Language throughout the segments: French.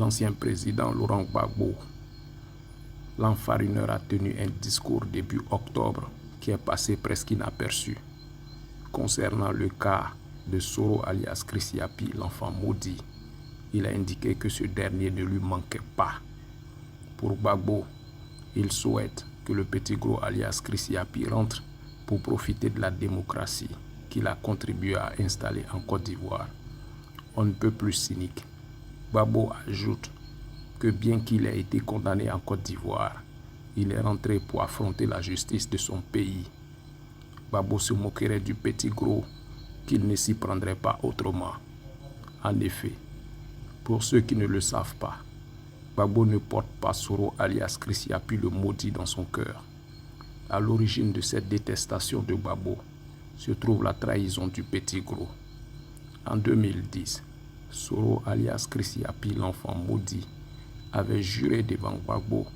l'ancien président Laurent Gbagbo, l'enfarineur a tenu un discours début octobre qui est passé presque inaperçu concernant le cas de Soro alias Chris Yapi, l'enfant maudit. Il a indiqué que ce dernier ne lui manquait pas. Pour Gbagbo, il souhaite que le petit gros alias Chris Yapi rentre pour profiter de la démocratie qu'il a contribué à installer en Côte d'Ivoire. On ne peut plus cynique. Gbagbo ajoute que bien qu'il ait été condamné en Côte d'Ivoire, il est rentré pour affronter la justice de son pays. Gbagbo se moquerait du petit gros qu'il ne s'y prendrait pas autrement. En effet, pour ceux qui ne le savent pas, Gbagbo ne porte pas Soro alias Chris Yapi le maudit dans son cœur. À l'origine de cette détestation de Gbagbo se trouve la trahison du petit gros. En 2010, Soro alias Chris Yapi, l'enfant maudit, avait juré devant Gbagbo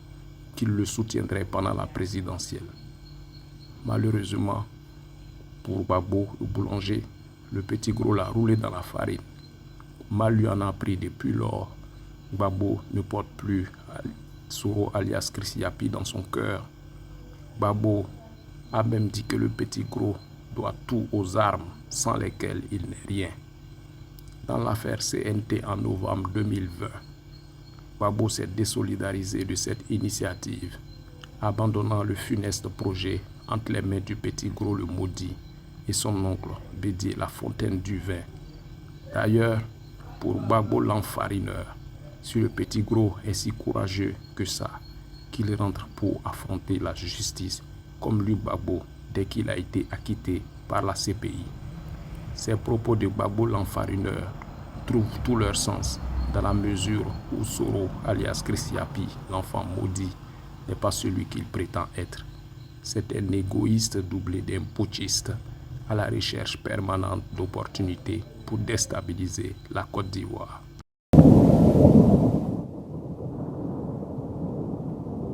qu'il le soutiendrait pendant la présidentielle. Malheureusement, pour Gbagbo, le boulanger, le petit gros l'a roulé dans la farine. Mal lui en a pris depuis lors. Gbagbo ne porte plus Soro alias Chris Yapi dans son cœur. Gbagbo a même dit que le petit gros doit tout aux armes sans lesquelles il n'est rien. Dans l'affaire CNT en novembre 2020, Gbagbo s'est désolidarisé de cette initiative, abandonnant le funeste projet entre les mains du petit gros le maudit et son oncle Bédié La Fontaine du Vin. D'ailleurs, pour Gbagbo l'enfarineur, si le petit gros est si courageux que ça, qu'il rentre pour affronter la justice, comme lui Gbagbo, dès qu'il a été acquitté par la CPI. Ces propos de Gbagbo l'enfarineur trouvent tout leur sens dans la mesure où Soro alias Chris Yapi, l'enfant maudit, n'est pas celui qu'il prétend être. C'est un égoïste doublé d'un putschiste à la recherche permanente d'opportunités pour déstabiliser la Côte d'Ivoire.